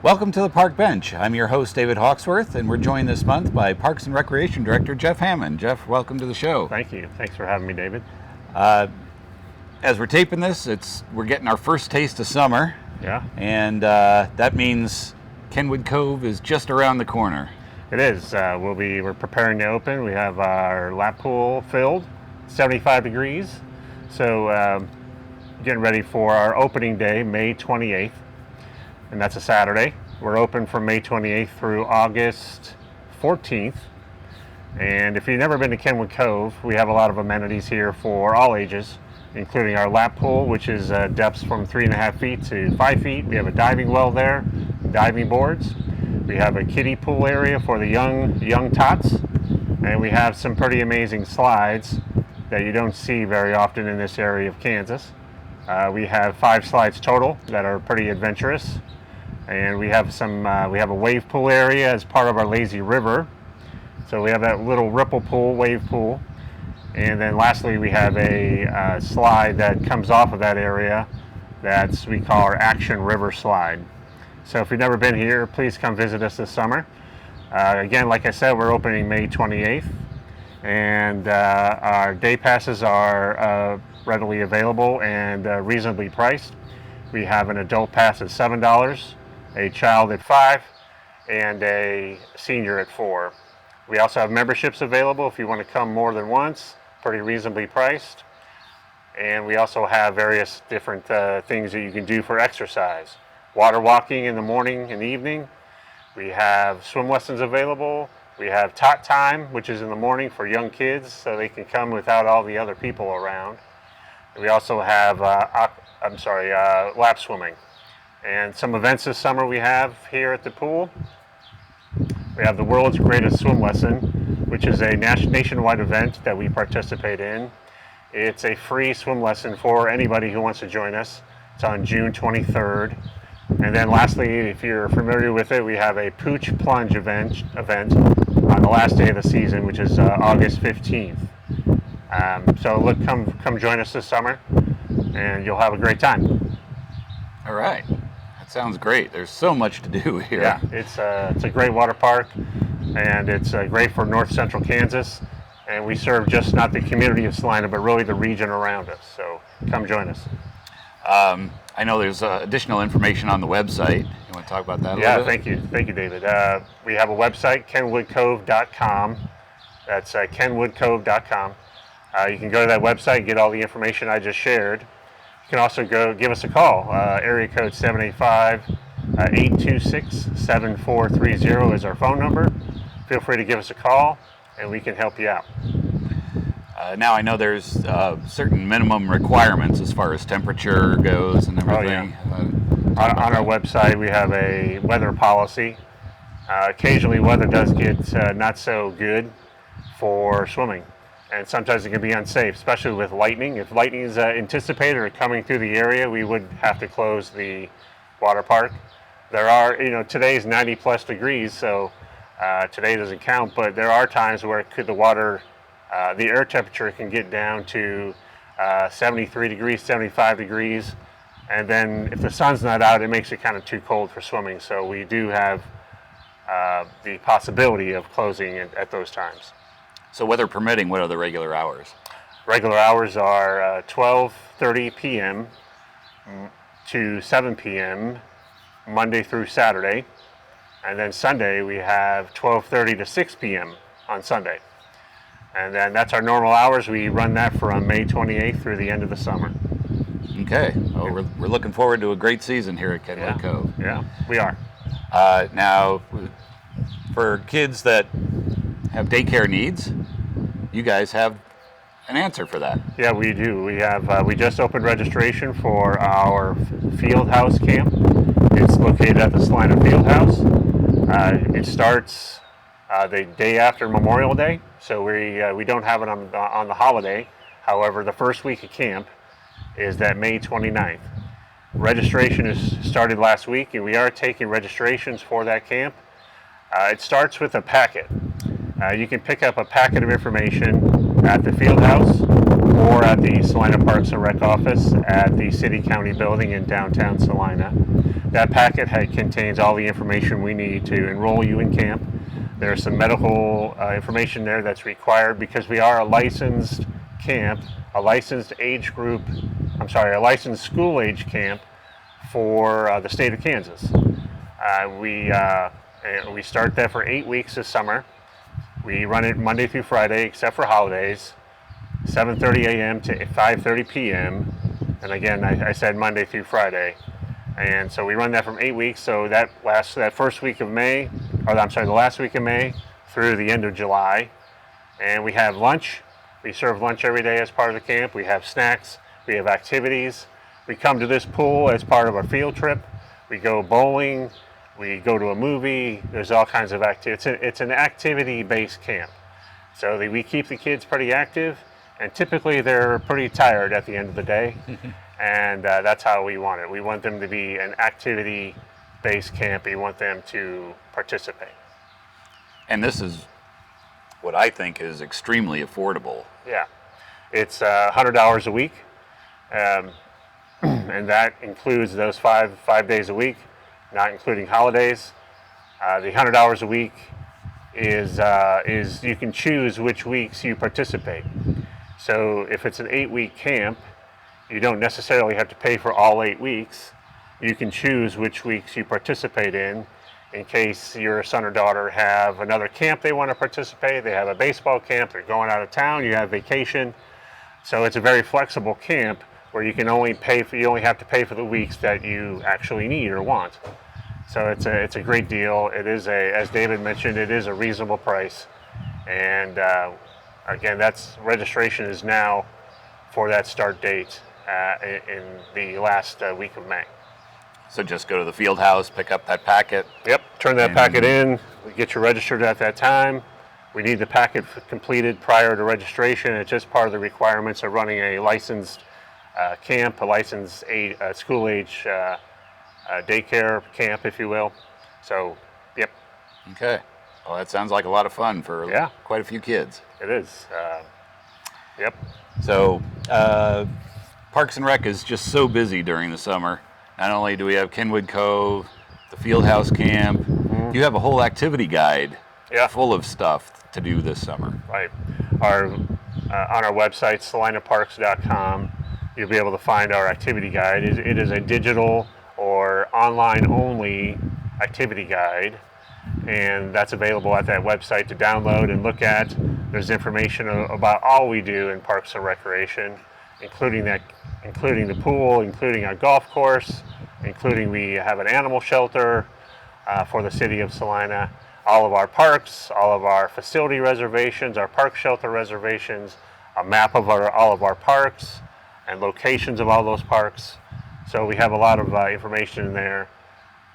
Welcome to the Park Bench. I'm your host, David Hawksworth, and we're joined this month by Parks and Recreation Director Jeff Hammond. Jeff, welcome to the show. Thank you. Thanks for having me, David. As we're taping this, we're getting our first taste of summer. Yeah. And that means Kenwood Cove is just around the corner. It is. We're preparing to open. We have our lap pool filled, 75 degrees. So getting ready for our opening day, May 28th. And that's a Saturday. We're open from May 28th through August 14th. And if you've never been to Kenwood Cove, we have a lot of amenities here for all ages, including our lap pool, which is depths from 3.5 feet to 5 feet. We have a diving well there, diving boards. We have a kiddie pool area for the young tots. And we have some pretty amazing slides that you don't see very often in this area of Kansas. We have 5 slides total that are pretty adventurous. And we have we have a wave pool area as part of our lazy river. So we have that little ripple pool, wave pool. And then lastly, we have a slide that comes off of that area we call our Action River Slide. So if you've never been here, please come visit us this summer. Again, like I said, we're opening May 28th. And our day passes are readily available and reasonably priced. We have an adult pass at $7, a child at $5, and a senior at $4. We also have memberships available if you want to come more than once, pretty reasonably priced. And we also have various different things that you can do for exercise. Water walking in the morning and evening. We have swim lessons available. We have tot time, which is in the morning for young kids, so they can come without all the other people around. And we also have lap swimming. And some events this summer we have here at the pool. We have the world's greatest swim lesson, which is a nationwide event that we participate in. It's a free swim lesson for anybody who wants to join us. It's on June 23rd. And then lastly, if you're familiar with it, we have a pooch plunge event on the last day of the season, which is August 15th. So look, come join us this summer, and you'll have a great time. All right. That sounds great. There's so much to do here. Yeah, it's a great water park, and it's great for north central Kansas. And we serve just not the community of Salina, but really the region around us. So come join us. I know there's additional information on the website. You want to talk about that a little bit? Yeah, thank you. Thank you, David. We have a website, kenwoodcove.com. That's kenwoodcove.com. You can go to that website and get all the information I just shared. You can also give us a call. Area code 785-826-7430 is our phone number. Feel free to give us a call, and we can help you out. Now I know there's certain minimum requirements as far as temperature goes and everything. Oh, yeah. On our website, we have a weather policy. Occasionally, weather does get not so good for swimming. And sometimes it can be unsafe, especially with lightning. If lightning is anticipated or coming through the area, we would have to close the water park. There are, today's 90 plus degrees, so today doesn't count, but there are times where the air temperature can get down to 73 degrees, 75 degrees. And then if the sun's not out, it makes it kind of too cold for swimming. So we do have the possibility of closing at those times. So weather permitting, what are the regular hours? Regular hours are 12:30 p.m. to 7 p.m. Monday through Saturday. And then Sunday we have 12:30 to 6 p.m. on Sunday. And then that's our normal hours. We run that from May 28th through the end of the summer. Okay. Well, we're looking forward to a great season here at Kenwood Cove. Yeah, we are. Now, for kids that have daycare needs, you guys have an answer for that. Yeah, we do. We just opened registration for our field house camp. It's located at the Salina Field House. It starts the day after Memorial Day, so we don't have it on the holiday. However, the first week of camp is that May 29th. Registration is started last week, and we are taking registrations for that camp. It starts with a packet. You can pick up a packet of information at the field house or at the Salina Parks and Rec office at the City County building in downtown Salina. That packet contains all the information we need to enroll you in camp. There's some medical information there that's required because we are a licensed camp, a licensed a licensed school age camp for the state of Kansas. We start that for 8 weeks this summer. We run it Monday through Friday, except for holidays, 7:30 a.m. to 5:30 p.m. And again, I said Monday through Friday. And so we run that from 8 weeks. So that first week of May, the last week of May through the end of July. And we have lunch. We serve lunch every day as part of the camp. We have snacks. We have activities. We come to this pool as part of our field trip. We go bowling. We go to a movie. There's all kinds of activities. It's an activity-based camp. So we keep the kids pretty active, and typically they're pretty tired at the end of the day. And that's how we want it. We want them to be an activity-based camp. We want them to participate. And this is what I think is extremely affordable. Yeah. It's $100 a week, and that includes those five days a week, not including holidays. The $100 a week is you can choose which weeks you participate. So if it's an 8-week camp, you don't necessarily have to pay for all 8 weeks. You can choose which weeks you participate in case your son or daughter have another camp they want to participate. They have a baseball camp, they're going out of town, you have vacation. So it's a very flexible camp where you only have to pay for the weeks that you actually need or want. So it's a great deal. It is as David mentioned, it is a reasonable price. And again, registration is now for that start date in the last week of May. So just go to the field house, pick up that packet. Yep, turn that packet in. We get you registered at that time. We need the packet completed prior to registration. It's just part of the requirements of running a licensed camp, a licensed school age daycare camp, if you will. So, yep. Okay. Well, that sounds like a lot of fun for quite a few kids. It is. Yep. So, Parks and Rec is just so busy during the summer. Not only do we have Kenwood Cove, the Fieldhouse Camp, you have a whole activity guide full of stuff to do this summer. Right. On our website, salinaparks.com, you'll be able to find our activity guide. It is a digital or online-only activity guide, and that's available at that website to download and look at. There's information about all we do in Parks and Recreation, including the pool, including our golf course, including we have an animal shelter for the city of Salina, all of our parks, all of our facility reservations, our park shelter reservations, a map of all of our parks and locations of all those parks. So we have a lot of information in there,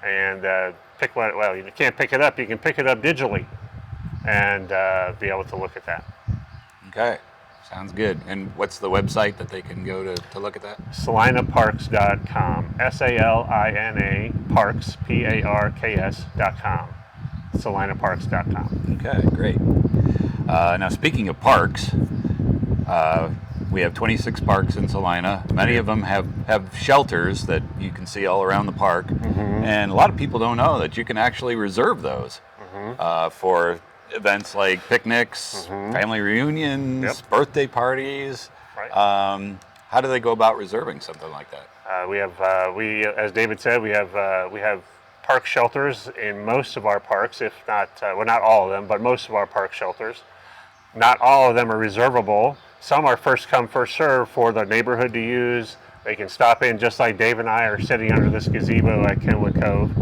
and you can't pick it up. You can pick it up digitally and be able to look at that. Okay. Sounds good. And what's the website that they can go to look at that? salinaparks.com. SALINA Parks, PARKS.com. salinaparks.com. Okay, great. Now, speaking of parks, we have 26 parks in Salina. Many of them have shelters that you can see all around the park. And a lot of people don't know that you can actually reserve those for events like picnics, family reunions, birthday parties. Right. How do they go about reserving something like that? As David said, we have park shelters in most of our parks, if not, not all of them, but most of our park shelters. Not all of them are reservable. Some are first come, first serve for the neighborhood to use. They can stop in just like Dave and I are sitting under this gazebo at Kenwood Cove.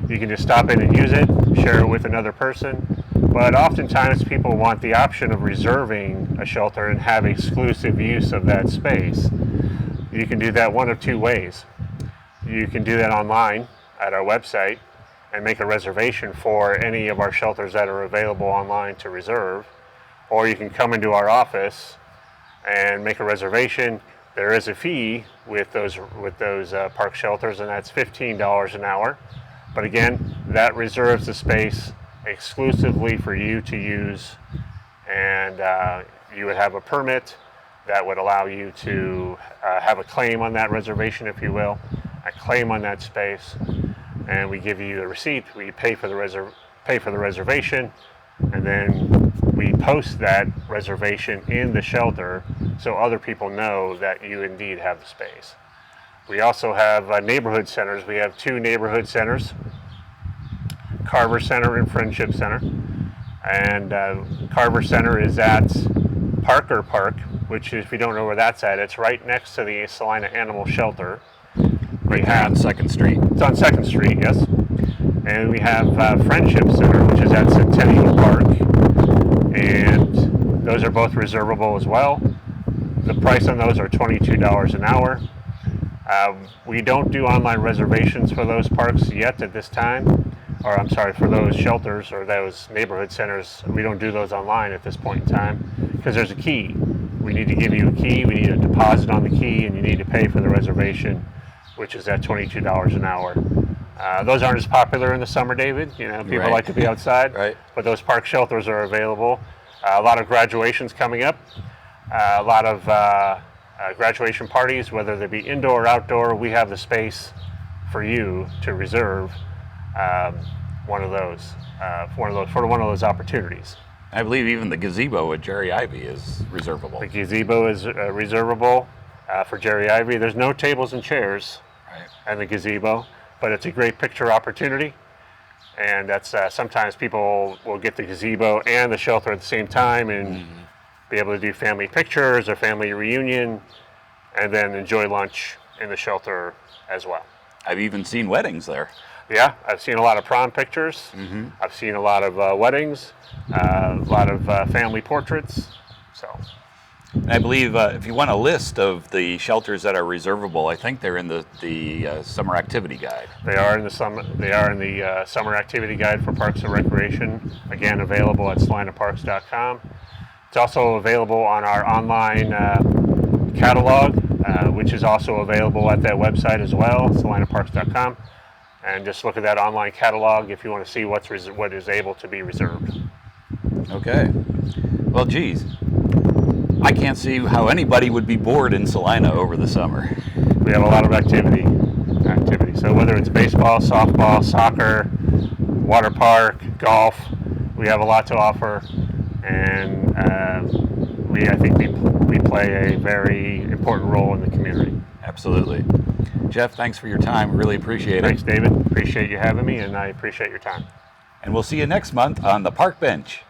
You can just stop in and use it, share it with another person. But oftentimes people want the option of reserving a shelter and have exclusive use of that space. You can do that one of two ways. You can do that online at our website and make a reservation for any of our shelters that are available online to reserve. Or you can come into our office and make a reservation. There is a fee with those park shelters, and that's $15 an hour. But again, that reserves the space exclusively for you to use, and you would have a permit that would allow you to have a claim on that reservation, if you will, a claim on that space. and we give you a receipt. We pay for the reservation, and then we post that reservation in the shelter so other people know that you indeed have the space. We also have neighborhood centers. We have 2 neighborhood centers, Carver Center and Friendship Center. And Carver Center is at Parker Park, which, if you don't know where that's at, it's right next to the Salina Animal Shelter. Right there on 2nd Street. It's on 2nd Street, yes. And we have Friendship Center, which is at Centennial Park. And those are both reservable as well. The price on those are $22 an hour. We don't do online reservations for those parks yet at this time. Or I'm sorry, for those shelters or those neighborhood centers. We don't do those online at this point in time because there's a key. We need to give you a key, we need a deposit on the key, and you need to pay for the reservation, which is at $22 an hour. Those aren't as popular in the summer, David. You know, people Right. like to be outside, Right. But those park shelters are available. A lot of graduations coming up, a lot of graduation parties, whether they be indoor or outdoor. We have the space for you to reserve one of those opportunities. I believe even the gazebo at Jerry Ivy is reservable. The gazebo is reservable for Jerry Ivy. There's no tables and chairs in the gazebo, but it's a great picture opportunity. And that's sometimes people will get the gazebo and the shelter at the same time and be able to do family pictures or family reunion, and then enjoy lunch in the shelter as well. I've even seen weddings there. Yeah, I've seen a lot of prom pictures. I've seen a lot of weddings, a lot of family portraits. So, And I believe if you want a list of the shelters that are reservable, I think they're in the summer activity guide. they are in the summer activity guide for Parks and Recreation. Again, available at salinaparks.com. It's also available on our online catalog, which is also available at that website as well, salinaparks.com. And just look at that online catalog if you want to see what is able to be reserved. Okay. Well, geez, I can't see how anybody would be bored in Salina over the summer. We have a lot of activity. So whether it's baseball, softball, soccer, water park, golf, we have a lot to offer, and I think we play a very important role in the community. Absolutely. Jeff, thanks for your time. Really appreciate it. Thanks, David. Appreciate you having me, and I appreciate your time. And we'll see you next month on the Park Bench.